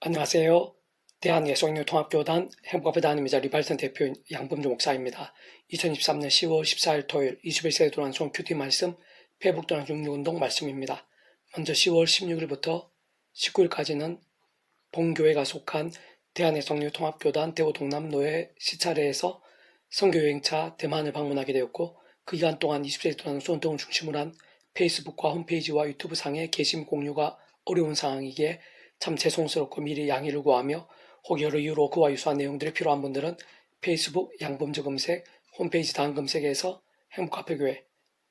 안녕하세요. 대한예수학교통합교단 행복앞에 다니미자 리발선 대표인 양범주 목사입니다. 2023년 10월 14일 토요일 21세기 도란송 큐티 말씀 회복도란 66운동 말씀입니다. 먼저 10월 16일부터 19일까지는 본교회가 속한 대한예수학교통합교단 대구동남로의 시차례에서 선교여행차 대만을 방문하게 되었고, 그 기간 동안 20세기 도란송 운동을 중심으로 한 페이스북과 홈페이지와 유튜브 상의 게시물 공유가 어려운 상황이기에 참 죄송스럽고 미리 양해를 구하며, 혹 여러 이유로 그와 유사한 내용들이 필요한 분들은 페이스북 양범주 검색, 홈페이지 다음 검색에서 행복카페교회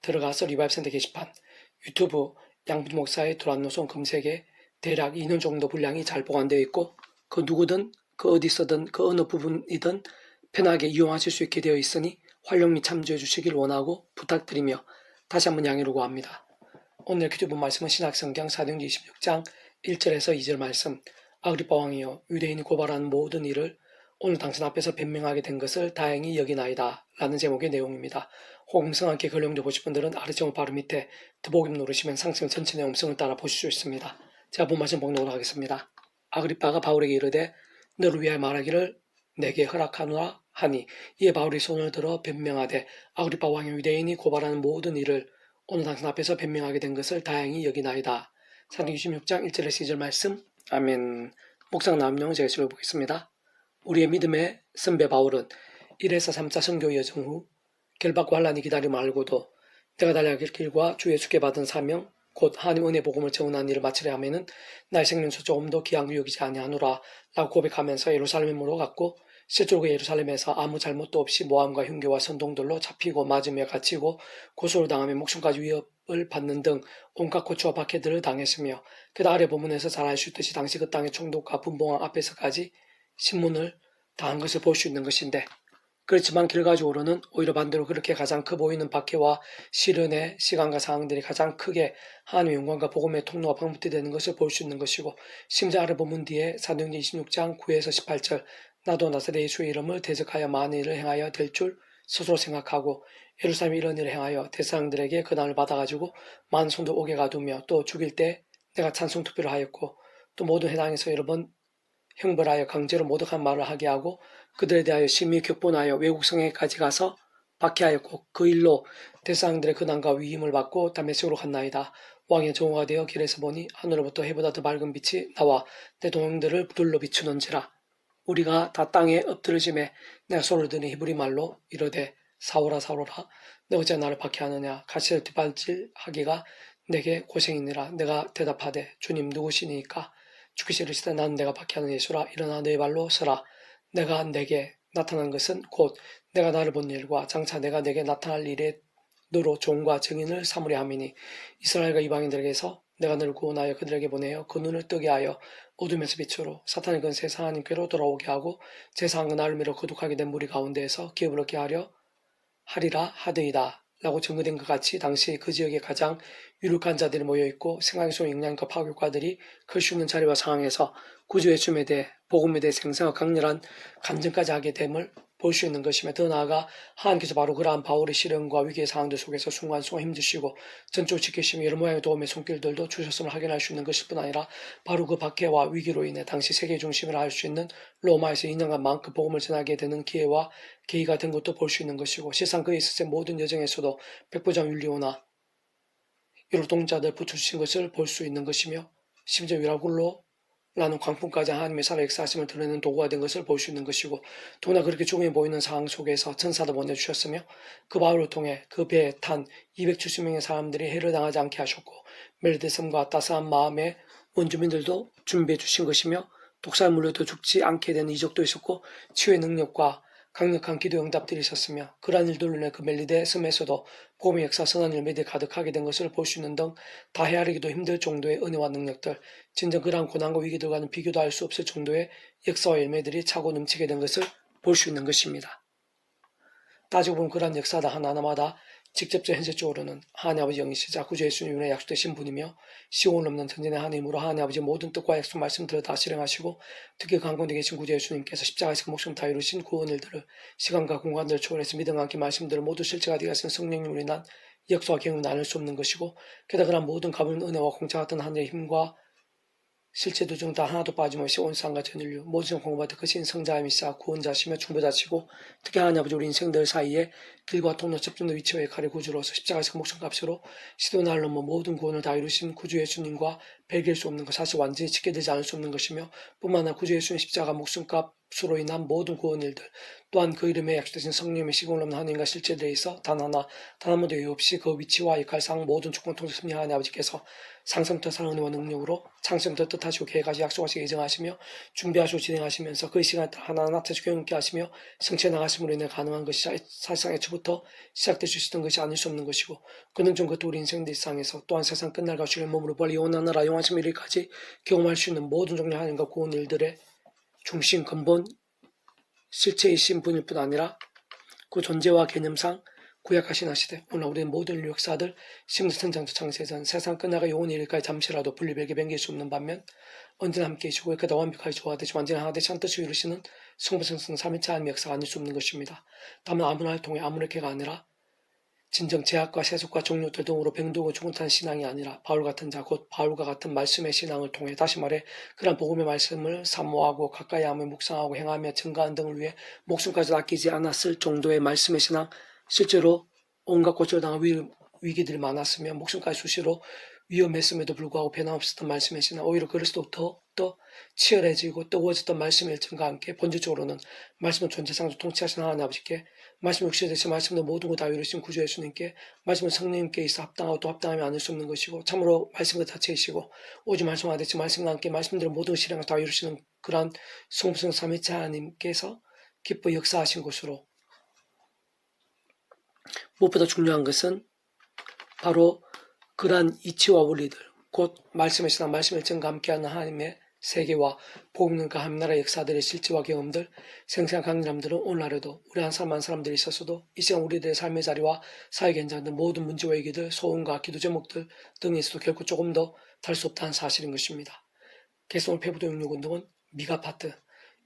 들어가서 리바이브센터 게시판, 유튜브 양범주 목사의 도란노송 검색에 대략 2년 정도 분량이 잘 보관되어 있고, 그 누구든 그 어디서든 그 어느 부분이든 편하게 이용하실 수 있게 되어 있으니 활용히 참조해 주시길 원하고 부탁드리며 다시 한번 양해를 구합니다. 오늘 기도본 말씀은 신약성경 사도행전 26장 1절에서 2절 말씀. 아그리빠 왕이여, 유대인이 고발하는 모든 일을 오늘 당신 앞에서 변명하게 된 것을 다행히 여기나이다 라는 제목의 내용입니다. 혹 음성함께 걸령도 보실 분들은 아래 제목 바로 밑에 더보기 누르시면 상승 전체 내용 음성을 따라 보실 수 있습니다. 제가 본 말씀 봉독을 하겠습니다. 아그리빠가 바울에게 이르되 너를 위하여 말하기를 내게 허락하노라 하니, 이에 바울이 손을 들어 변명하되 아그리빠 왕이 유대인이 고발하는 모든 일을 오늘 당신 앞에서 변명하게 된 것을 다행히 여기나이다. 사도행전 26장 1절에서 2절 말씀. 아멘. 묵상 남용 제가 읽어보겠습니다. 우리의 믿음의 선배 바울은 1에서 3차 선교 여정 후 결박과 환란이 기다림을 알고도 내가 달려갈 길과 주 예수께 받은 사명 곧 하나님 은혜 복음을 전하는 일을 마치려 하면은 나의 생명수 조금도 귀한 여기지 아니하노라 라고 고백하면서 예루살렘으로 갔고, 실제로 그 예루살렘에서 아무 잘못도 없이 모함과 흉계와 선동들로 잡히고 맞으며 갇히고 고소를 당하며 목숨까지 위협을 받는 등 온갖 고초와 박해들을 당했으며, 그 아래 본문에서 잘 알 수 있듯이 당시 그 땅의 총독과 분봉왕 앞에서까지 신문을 당한 것을 볼 수 있는 것인데, 그렇지만 결과적으로는 오히려 반대로 그렇게 가장 커 보이는 박해와 시련의 시간과 상황들이 가장 크게 하나님의 영광과 복음의 통로와 방북이 되는 것을 볼 수 있는 것이고, 심지어 아래 본문 뒤에 사도행전 26장 9에서 18절 나도 나사렛 예수의 이름을 대적하여 많은 일을 행하여 될 줄 스스로 생각하고 예루살렘에 이런 일을 행하여 대사장들에게 고난을 받아가지고 많은 손도 오게 가두며, 또 죽일 때 내가 찬송 투표를 하였고, 또 모든 회당에서 여러 번 형벌하여 강제로 모독한 말을 하게 하고 그들에 대하여 심히 격분하여 외국 성에까지 가서 박해하였고, 그 일로 대사장들의 근함과 위임을 받고 다메섹으로 갔나이다. 왕의 정오가 되어 길에서 보니 하늘로부터 해보다 더 밝은 빛이 나와 내 동행들을 둘러 비추는지라. 우리가 다 땅에 엎드러짐에 내가 손을 드니 히브리 말로 이르되 사오라 사오라 내 어찌 나를 박해하느냐. 가시를 뒷발질하기가 내게 고생이니라. 내가 대답하되 주님 누구시니까? 주께서 이르시되 나는 내가 박해하는 예수라. 일어나 내 발로 서라. 내가 내게 나타난 것은 곧 내가 나를 본 일과 장차 내가 내게 나타날 일에 너로 종과 증인을 삼으려 함이니, 이스라엘과 이방인들에게서 내가 너를 구원하여 그들에게 보내어 그 눈을 뜨게 하여 어둠에서 빛으로 사탄의 근세에서 하나님께로 돌아오게 하고 제사한 그 나를 믿어 거룩하게 된 무리 가운데에서 기업을 얻게 하리라 하되이다 라고 증거된 것 같이, 당시 그 지역에 가장 유력한 자들이 모여있고 생각성 영양과 파교과들이 클 수 있는 자리와 상황에서 구주의 춤에 대해 복음에 대해 생생하고 강렬한 간증까지 하게 됨을 볼 수 있는 것이며, 더 나아가 하나님께서 바로 그러한 바울의 시련과 위기의 상황들 속에서 순간순간 힘주시고 전적으로 지키시며 여러 모양의 도움의 손길들도 주셨음을 확인할 수 있는 것일 뿐 아니라, 바로 그 박해와 위기로 인해 당시 세계 중심을 알 수 있는 로마에서 2년간 마음껏 복음을 전하게 되는 기회와 계기가 된 것도 볼 수 있는 것이고, 실상 그에 있어서 모든 여정에서도 백부장 율리오나 여러 동자들 붙여주신 것을 볼 수 있는 것이며, 심지어 위라굴로 라는 광풍까지 하나님의 살아 역사하심을 드러내는 도구가 된 것을 볼 수 있는 것이고, 더구나 그렇게 죽음이 보이는 상황 속에서 천사도 보내주셨으며, 그 바울을 통해 그 배에 탄 270명의 사람들이 해를 당하지 않게 하셨고, 멜드섬과 따스한 마음의 원주민들도 준비해 주신 것이며, 독사에 물려도 죽지 않게 되는 이적도 있었고, 치유의 능력과 강력한 기도 응답들이 있었으며, 그러한 일들로 인해 그 멜리데 섬에서도 복음의 역사 선한 일들이 가득하게 된 것을 볼 수 있는 등 다 헤아리기도 힘들 정도의 은혜와 능력들, 진정 그러한 고난과 위기들과는 비교도 할 수 없을 정도의 역사와 열매들이 차고 넘치게 된 것을 볼 수 있는 것입니다. 따지고 보면 그러한 역사다 하나하나마다 직접적 현실적으로는 하나님 아버지 영이시자 구주 예수님의 약속되신 분이며, 시온을 넘는 전진의 하나님으로 하나님 아버지 모든 뜻과 약속 말씀들을 다 실행하시고, 특히 그 가운데 계신 구주 예수님께서 십자가에서 그 목숨 다 이루신 구원 일들을 시간과 공간들을 초월해서 믿음과 함께 말씀들을 모두 실체가 되어 가신 성령님으로 인한 역사와 경험을 나눌 수 없는 것이고, 게다가 그런 모든 가벼운 은혜와 공짜 같은 하늘의 힘과 실제도 중 다 하나도 빠짐없이 온 세상과 전 인류 모든 공부받아 크신 성자이시사 구원자시며 중보자시고 특히 하나님 아버지 우리 인생들 사이에 길과 통로 접점도 위치와 역할의 구주로서 십자가에서 그 목숨값으로 시도날로 모든 구원을 다 이루신 구주 예수님과 배길 수 없는 것, 사실 완전히 지켜되지 않을 수 없는 것이며 뿐만 아니라 구주 예수님 십자가 목숨값으로 인한 모든 구원 일들 또한 그 이름에 약속되신 성령의 시공을 없는 하나님과 실제에 대해서 단 한 번도 예외 없이 그 위치와 역할상 모든 주권 통치 승리 하나님 아버지께서 상성부터 사랑과 능력으로 창세부터 뜻하시고 계획하시고 약속하시고 예정하시며 준비하시고 진행하시면서 그 시간에 하나하나 나타내시고 경험케 하시며 성취해 나가심으로 인해 가능한 것이 사실상 애초부터 시작될 수 있었던 것이 아닐 수 없는 것이고 그는 좀 그것도 우리 인생들 상에서 또한 세상 끝날과 주의 몸으로 벌리 영원하느라 영원하심 이르기까지 경험할 수 있는 모든 종류 하나님과 구원 일들의 중심 근본 실체이신 분일 뿐 아니라 그 존재와 개념상 구약하신 하시되 오늘 우리는 모든 인류 역사들 심리성장도 창세전 세상 끝나가 영원히 이르기까지 잠시라도 분리별게 맹길 수 없는 반면 언제나 함께 계시고 그다 완벽하게 조화되시 완전히 하나 되시 한 뜻을 이루시는 성부성성 삼위체 하나님의 역사가 아닐 수 없는 것입니다. 다만 아무나를 통해 아무렇게가 아니라 진정 제약과 세속과 종료들 등으로 병들고 죽은다는 신앙이 아니라 바울 같은 자 곧 바울과 같은 말씀의 신앙을 통해 다시 말해 그런 복음의 말씀을 사모하고 가까이 하며 묵상하고 행하며 증가하는 등을 위해 목숨까지 아끼지 않았을 정도의 말씀의 신앙 실제로 온갖 고초를 당한 위기들이 많았으며 목숨까지 수시로 위험했음에도 불구하고 변함없었던 말씀의 신앙 오히려 그리스도부터 더 치열해지고 뜨거워졌던 말씀의 일정과 함께 본질적으로는 말씀은 존재상도 통치하신 하나님 아버지께 말씀 육신이 되신 말씀도 모든 것 다 이루신 구주 예수님께 말씀은 성령님께 있어 합당하고 또 합당하면 않을 수 없는 것이고 참으로 말씀 그 자체이시고 오직 말씀과 같이 말씀과 함께 말씀대로 모든 실행을 다 이루시는 그러한 성부성 삼위체 하나님께서 기뻐 역사하신 것으로 무엇보다 중요한 것은 바로 그러한 이치와 원리들 곧 말씀의 신앙 말씀의 일정과 함께하는 하나님의 세계와 복음과 하나님나라의 역사들의 실제와 경험들 생생한 강림들은 오늘날에도 우리 한 사람 한 사람들이 있어서도 이 시간 우리들의 삶의 자리와 사회 현장들 모든 문제와 얘기들 소원과 기도 제목들 등에서도 결코 조금 더 다를 수 없다는 사실인 것입니다. 개성을 폐부도 영육운동은 미가 파트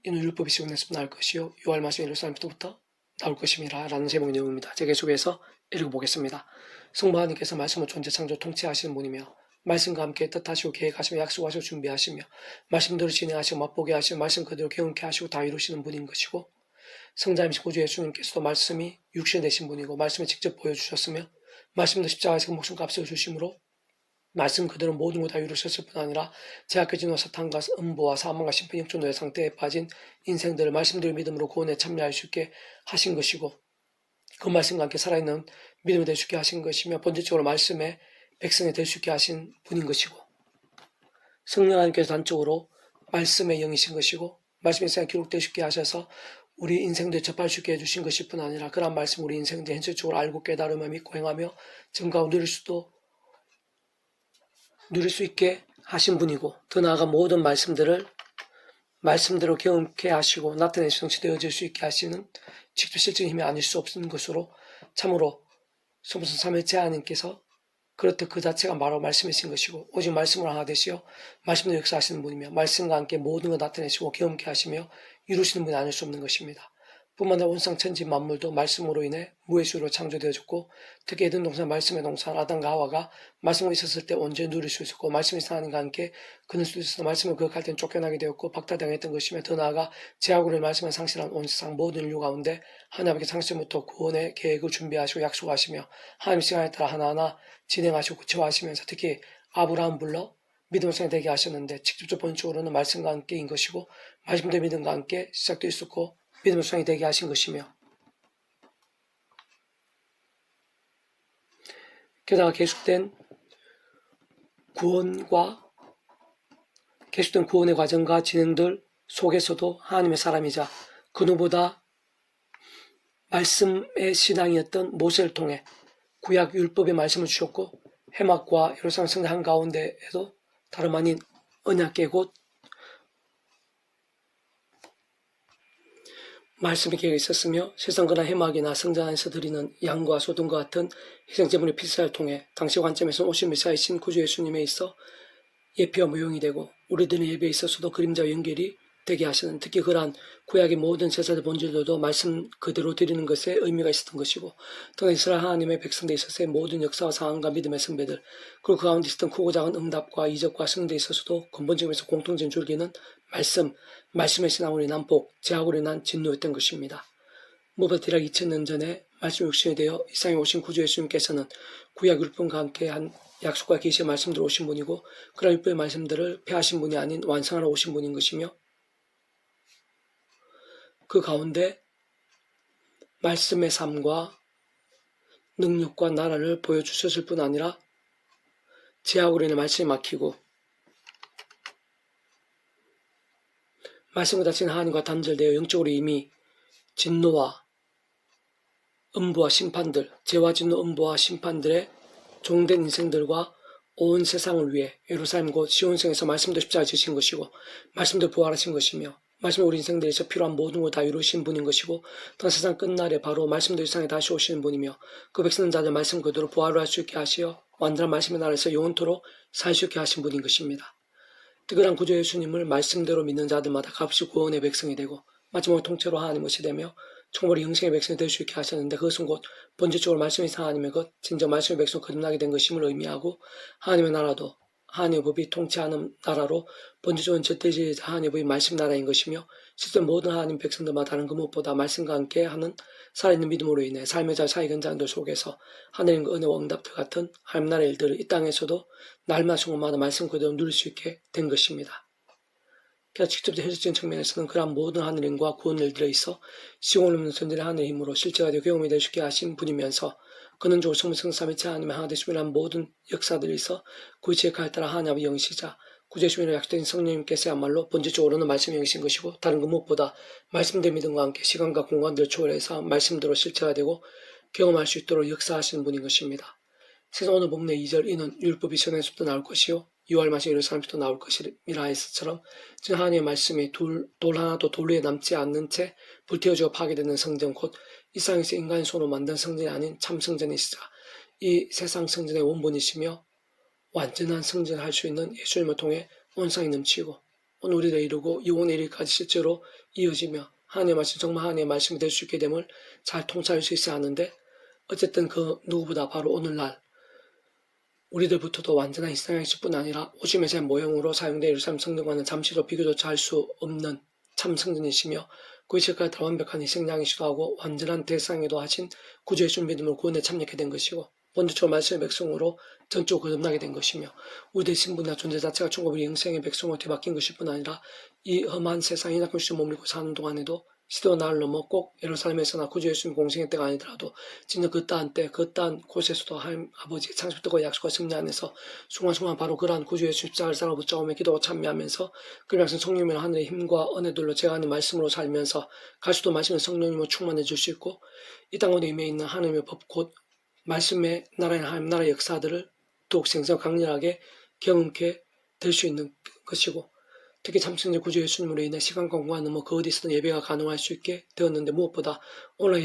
이는 율법이 시온에서 나올 것이요 요할 말씀이 예루살렘부터 나올 것입니다. 라는 제목의 내용입니다. 제가 계속해서 읽어보겠습니다. 성부 하나님께서 말씀을 존재 창조 통치하시는 분이며 말씀과 함께 뜻하시고 계획하시며 약속하시고 준비하시며 말씀대로 진행하시고 맛보게 하시고 말씀 그대로 경험케 하시고 다 이루시는 분인 것이고 성자이신 구주 예수님께서도 말씀이 육신 되신 분이고 말씀을 직접 보여주셨으며 말씀도 십자가에서 목숨값을 주심으로 말씀 그대로 모든 걸 다 이루셨을 뿐 아니라 제약해진 사탄과 음보와 사망과 심판 역전도의 상태에 빠진 인생들을 말씀대로 믿음으로 구원에 참여할 수 있게 하신 것이고 그 말씀과 함께 살아있는 믿음이 될 수 있게 하신 것이며 본질적으로 말씀의 백성이 될 수 있게 하신 분인 것이고 성령 하나님께서 단적으로 말씀의 영이신 것이고 말씀의 세상에 기록될 수 있게 하셔서 우리 인생들 접할 수 있게 해주신 것일 뿐 아니라 그런 말씀 우리 인생들 현실적으로 알고 깨달으며 믿고 행하며 증가하고 누릴 수 있게 하신 분이고 더 나아가 모든 말씀들을 말씀대로 경험케 하시고 나타내시 성취되어질 수 있게 하시는 직접 실증 힘이 아닐 수 없는 것으로 참으로 성부성 삼위체 하나님께서 그렇듯 그 자체가 바로 말씀이신 것이고 오직 말씀으로 하나 되시어 말씀으로 역사하시는 분이며 말씀과 함께 모든 걸 나타내시고 경험케 하시며 이루시는 분이 아닐 수 없는 것입니다. 뿐만 아니라 온상 천지 만물도 말씀으로 인해 무의 수로 창조되어졌고 특히 에덴 동산 말씀의 동산 아담과 하와가 말씀으로 있었을 때 언제 누릴 수 있었고 말씀이 하나님과 함께 그늘 수 있어서 말씀을 거역할 때는 쫓겨나게 되었고 박탈당했던 것이며 더 나아가 제약으로 말씀을 상실한 온 세상 모든 인류 가운데 하나님께 상실부터 구원의 계획을 준비하시고 약속하시며 하나님 시간에 따라 하나하나 진행하시고 구체화하시면서 특히 아브라함 불러 믿음의 성이 되게 하셨는데 직접적 본질적으로는 말씀과 함께인 것이고 말씀대 믿음과 함께 시작되어 있었고 믿음의 성이 되게 하신 것이며 게다가 계속된 구원의 과정과 진행들 속에서도 하나님의 사람이자 그 누구보다 말씀의 신앙이었던 모세를 통해 구약 율법의 말씀을 주셨고 해막과 예루살렘 성당 한가운데에도 다름 아닌 언약궤 곧 말씀의 계획이 있었으며 세상거나 해막이나 성전 안에서 드리는 양과 소등과 같은 희생제물의 필사를 통해 당시 관점에서 오신 메시아이신 구주 예수님에 있어 예표와 모형이 되고 우리들의 예배에 있어서도 그림자와 연결이 되게 하시는, 특히 그러한 구약의 모든 제사들 본질들도 말씀 그대로 드리는 것에 의미가 있었던 것이고, 또한 이스라엘 하나님의 백성들에 있어서의 모든 역사와 상황과 믿음의 선배들, 그리고 그 가운데 있었던 크고 작은 응답과 이적과 승리에 있어서도 근본적으로서 공통된 줄기는 말씀의 신앙으로 인한 복, 제약으로 인한 진노였던 것입니다. 무엇보다 대략 2000년 전에 말씀 육신이 되어 이 세상에 오신 구주 예수님께서는 구약 율법과 함께 한 약속과 계시의 말씀대로 오신 분이고, 그런 율법의 말씀들을 폐하신 분이 아닌 완성하러 오신 분인 것이며, 그 가운데 말씀의 삶과 능력과 나라를 보여주셨을 뿐 아니라 제약으로 인해 말씀이 막히고 말씀과 자신 하나님과 단절되어 영적으로 이미 진노와 음부와 심판들, 죄와 진노 음부와 심판들의 종된 인생들과 온 세상을 위해 예루살렘 곧 시온성에서 말씀도 십자가에 지신 것이고, 말씀도 부활하신 것이며, 말씀이 우리 인생들에서 필요한 모든 걸 다 이루신 분인 것이고, 또 세상 끝날에 바로 말씀도 이 세상에 다시 오시는 분이며, 그 백성자들 말씀 그대로 부활을 할 수 있게 하시어 완전한 말씀의 나라에서 영원토록 살 수 있게 하신 분인 것입니다. 특별한 구주 예수님을 말씀대로 믿는 자들마다 값이 구원의 백성이 되고, 마지막으로 통째로 하나님 것이 되며 총벌이 영생의 백성이 될 수 있게 하셨는데, 그것은 곧 본질적으로 말씀이 하나님의 것, 진정 말씀의 백성 거듭나게 된 것임을 의미하고, 하나님의 나라도 하나님의 법이 통치하는 나라로 본질적인 절대주의자 하나님의 법이 말씀 나라인 것이며, 실제 모든 하나님 백성들마다 다른 그 무엇보다 말씀과 함께 하는 살아있는 믿음으로 인해 삶의 잘 사익은 자들 속에서 하나님과 은혜와 응답들 같은 하나님 나라의 일들을 이 땅에서도 날마다 순간마다 말씀 그대로 누릴 수 있게 된 것입니다. 그래서 직접 현실적인 측면에서는 그러한 모든 하늘인과 구원 일들에 있어 시공을 없는 선진의 하늘의 힘으로 실제가 되어 경험이 될 수 있게 하신 분이면서, 근원적으로 성성삼위체 하나님의 하나 되심이란 모든 역사들이 있어 구의체의 칼 따라 하나님의 영시자 구제주민으로 약속된 성령님께서야말로 본질적으로는 말씀이 영이신 것이고, 다른 그 무엇보다 말씀된 믿음과 함께 시간과 공간들을 초월해서 말씀대로 실체가 되고 경험할 수 있도록 역사하시는 분인 것입니다. 세상 오늘 본문의 2절 이는 율법이 선에서부터 나올 것이요 유할 맛이 예루살렘부터 나올 것이라 했을처럼, 즉 하나님의 말씀이 돌 하나도 돌 위에 남지 않는 채 불태워지고 파괴되는 성전, 곧 이 세상에서 인간의 손으로 만든 성전이 아닌 참 성전이시자 이 세상 성전의 원본이시며 완전한 성전을 할 수 있는 예수님을 통해 온상이 넘치고 오늘 우리를 이루고 영원의 일까지 실제로 이어지며 하나님의 말씀 정말 하나님의 말씀이 될 수 있게 됨을 잘 통찰할 수 있어야 하는데, 어쨌든 그 누구보다 바로 오늘날 우리들부터도 완전한 이스라엘일 뿐 아니라 오심의 모형으로 사용된 예루살렘 성전과는 잠시도 비교조차 할 수 없는 참 성전이시며, 그 시까지 다 완벽한 희생양이시도 하고 완전한 대상에도 하신 구주의 준 믿음으로 구원에 참여하게 된 것이고, 본질적으로 말씀의 백성으로 전적으로 거듭나게 된 것이며, 우리의 신분이나 존재 자체가 천국의 영생의 백성으로 뒤바뀐 것일 뿐 아니라 이 험한 세상에 낙금씩 머물고 사는 동안에도 시대와 나를 넘어 꼭 예루살렘에서나 구주 예수님 공생의 때가 아니더라도 진짜 그 따한 때, 그 따한 곳에서도 하나님 아버지의 창조되고 약속과 승리 안에서 순간순간 바로 그러한 구주 예수님 십자가를 살아 붙잡으며 기도하고 참여하면서 그 말씀 성령님의 하늘의 힘과 은혜들로 제가 하는 말씀으로 살면서 갈수도 말씀의 성령님을 충만해 줄 수 있고, 이 땅 가운데 임해 있는 하나님의 법 곧 말씀의 나라의 하나님 나라의 역사들을 더욱 생생 강렬하게 경험케 될 수 있는 것이고, 특히 참승자 구주 예수님으로 인해 시간과 공간 넘어 그 어디서든 예배가 가능할 수 있게 되었는데, 무엇보다 오늘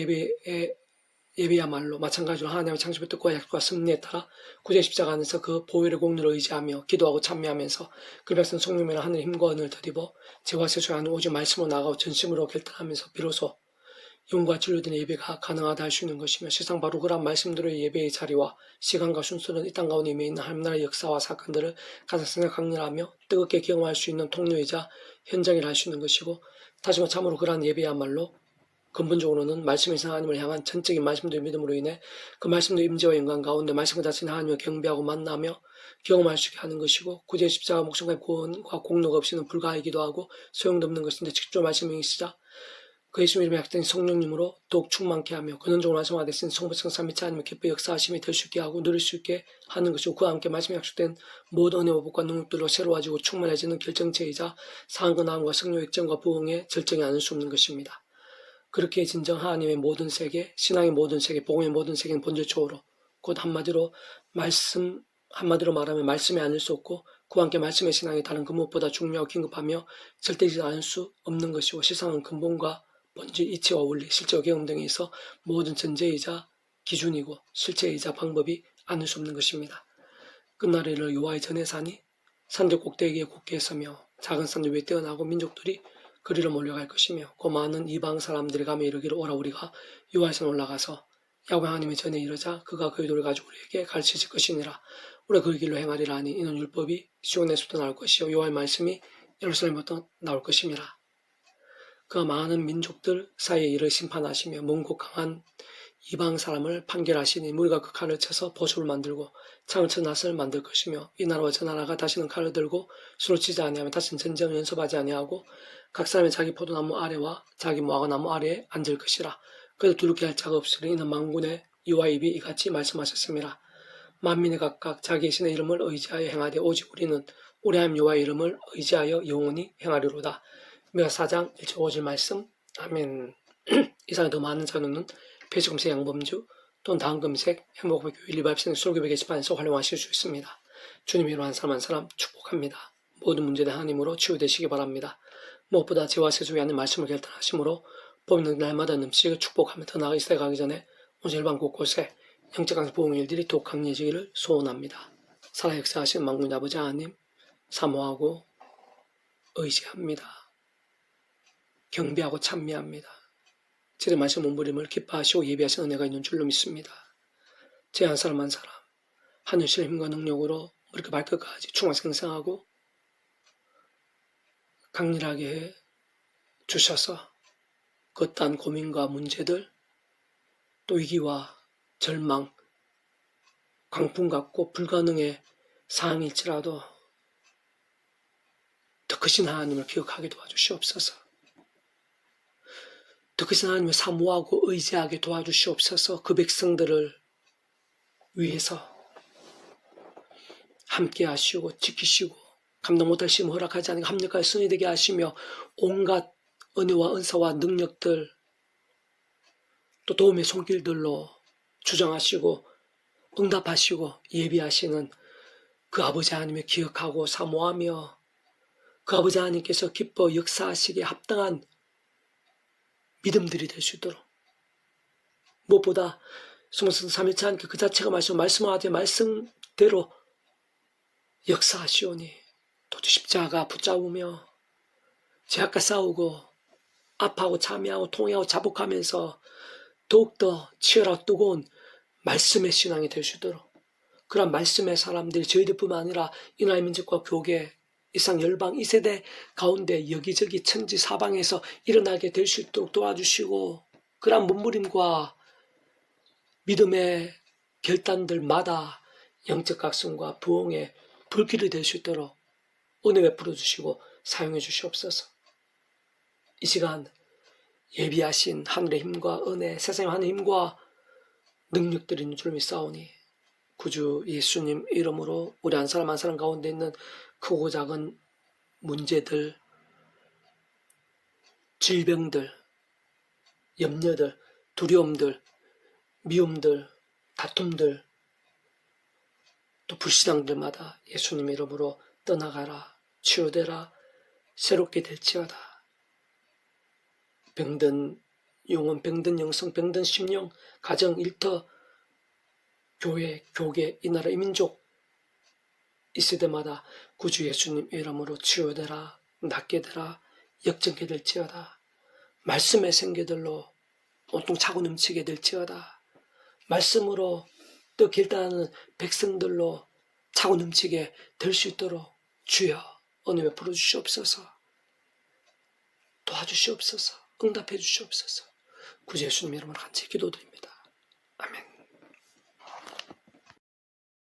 예배야말로 마찬가지로 하나님의 창조의 뜻과 약속과 승리에 따라 구주의 십자가 안에서 그 보혈의 공로를 의지하며 기도하고 참여하면서 그 백성 성령이나 하늘의 힘과 은혜를 덧입어 죄와 세속에 하는 오직 말씀으로 나가고 전심으로 결단하면서 비로소 영과 진리된 예배가 가능하다 할 수 있는 것이며, 세상 바로 그런 말씀대로의 예배의 자리와 시간과 순서는 이 땅 가운데 임해 있는 하나님 나라의 역사와 사건들을 가장 생각 강렬하며 뜨겁게 경험할 수 있는 통로이자 현장이라 할 수 있는 것이고, 다시 말해 참으로 그러한 예배야말로 근본적으로는 말씀에서 하나님을 향한 전적인 말씀들의 믿음으로 인해 그 말씀의 임재와 영광 가운데 말씀과 자신의 하나님을 경배하고 만나며 경험할 수 있게 하는 것이고, 구주의 십자가 목숨과의 구원과 공로가 없이는 불가하기도 하고 소용도 없는 것인데, 직접 말씀이시자 그 예수님 이름에 약된 성령님으로 더욱 충만케 하며 근원적으로 말씀하신 성부성 삼위체 하나님의 기뻐 역사하심이 될 수 있게 하고 누릴 수 있게 하는 것이고, 그와 함께 말씀이 약속된 모든 은혜와 복과 능력들로 새로워지고 충만해지는 결정체이자 상황과 나음과 성령 역정과 부흥의 절정이 않을 수 없는 것입니다. 그렇게 진정 하나님의 모든 세계, 신앙의 모든 세계, 복음의 모든 세계는 본질적으로 곧 한마디로 말하면 말씀이 아닐 수 없고, 그와 함께 말씀의 신앙이 다른 그 무엇보다 중요하고 긴급하며 절대지 않을 수 없는 것이고, 세상은 근본과 본질, 이치와 원리, 실제와 경험 등에 있어 모든 전제이자 기준이고 실체이자 방법이 아닐 수 없는 것입니다. 끝날에 이를 여호와의 전에 사니 산들 꼭대기에 굳게 서며 작은 산들 위에 뛰어나고 민족들이 그리로 몰려갈 것이며 그 많은 이방 사람들이 가며 이르기를 오라 우리가 여호와의 산 올라가서 야훼 하나님의 전에 이르자 그가 그 의도를 가지고 우리에게 가르치실 것이니라. 우리가 그 길로 행하리라 하니 이는 율법이 시온에서부터 나올 것이요 여호와의 말씀이 예루살렘부터 나올 것임이라. 그가 많은 민족들 사이에 이를 심판하시며 먼 곳 강한 이방 사람을 판결하시니 무리가 그 칼을 쳐서 보초를 만들고 창을 쳐 낫을 만들 것이며 이 나라와 저 나라가 다시는 칼을 들고 술을 치지 아니하며 다시는 전쟁을 연습하지 아니하고 각 사람이 자기 포도나무 아래와 자기 무화과나무 아래에 앉을 것이라. 그래도 두렵게 할 자가 없으리 이는 만군의 여호와의 입이 이같이 말씀하셨습니다. 만민이 각각 자기의 신의 이름을 의지하여 행하되 오직 우리는 우리 하나님 여호와의 이름을 의지하여 영원히 행하리로다. 미가 4장 1절 5절 말씀. 아멘. 이상에 더 많은 자료는 배수금색 양범주 또는 다음금색 행복교회 리바이브센터 설교배 게시판에서 활용하실 수 있습니다. 주님 이로 한 사람 한 사람 축복합니다. 모든 문제된 하나님으로 치유되시기 바랍니다. 무엇보다 죄와 세속이 아닌 말씀을 결단하심으로 보이는 날마다 넘치게 축복하며 더 나아가 이 시대 가기 전에 오늘 일반 곳곳에 영적 강세 보응 일들이 더욱 강해지기를 소원합니다. 살아 역사하신 만군의 아버지 하나님 사모하고 의지합니다. 경배하고 찬미합니다. 제 말씀 몸부림을 기뻐하시고 예비하신 은혜가 있는 줄로 믿습니다. 제 한 사람 한 사람 하늘신의 힘과 능력으로 이렇게 발끝까지 충만생생하고 강렬하게 해 주셔서 그 어떠한 고민과 문제들 또 위기와 절망 광풍 같고 불가능의 상황일지라도 더 크신 하나님을 기억하게 도와주시옵소서. 더 크신 하나님을 사모하고 의지하게 도와주시옵소서. 그 백성들을 위해서 함께 하시고 지키시고 감당 못할 심을 허락하지 않은 합력하여 선이 되게 하시며 온갖 은혜와 은사와 능력들 또 도움의 손길들로 주장하시고 응답하시고 예비하시는 그 아버지 하나님을 기억하고 사모하며 그 아버지 하나님께서 기뻐 역사하시기에 합당한 믿음들이 될 수 있도록 무엇보다 숨어서 3일차 하나님께 그 자체가 말씀하되 말씀대로 역사하시오니 도저히 십자가 붙잡으며 죄악과 싸우고 아파하고 참여하고 통회하고 자복하면서 더욱더 치열하고 뜨거운 말씀의 신앙이 될 수 있도록 그런 말씀의 사람들이 저희들뿐만 아니라 이나라의 민족과 교계 이상 열방 2세대 가운데 여기저기 천지 사방에서 일어나게 될 수 있도록 도와주시고 그러한 몸부림과 믿음의 결단들마다 영적 각성과 부흥의 불길이 될 수 있도록 은혜 베풀어 주시고 사용해 주시옵소서. 이 시간 예비하신 하늘의 힘과 은혜, 세상의 하늘의 힘과 능력들이 있는 줄 믿사오니 구주 예수님 이름으로 우리 한 사람 한 사람 가운데 있는 크고 작은 문제들, 질병들, 염려들, 두려움들, 미움들, 다툼들, 또 불신앙들마다 예수님 이름으로 떠나가라, 치유되라, 새롭게 될지어다. 병든 영혼, 병든 영성, 병든 심령, 가정, 일터, 교회, 교계, 이 나라, 이 민족 이 세대마다 구주 예수님 이름으로 치유되라, 낫게 되라, 역전케 될지어다. 말씀의 생계들로 온통 차고 넘치게 될지어다. 말씀으로 또 결단하는 백성들로 차고 넘치게 될 수 있도록 주여 은혜 베풀어 주시옵소서. 도와주시옵소서. 응답해 주시옵소서. 구주 예수님 이름으로 간절히 기도드립니다. 아멘.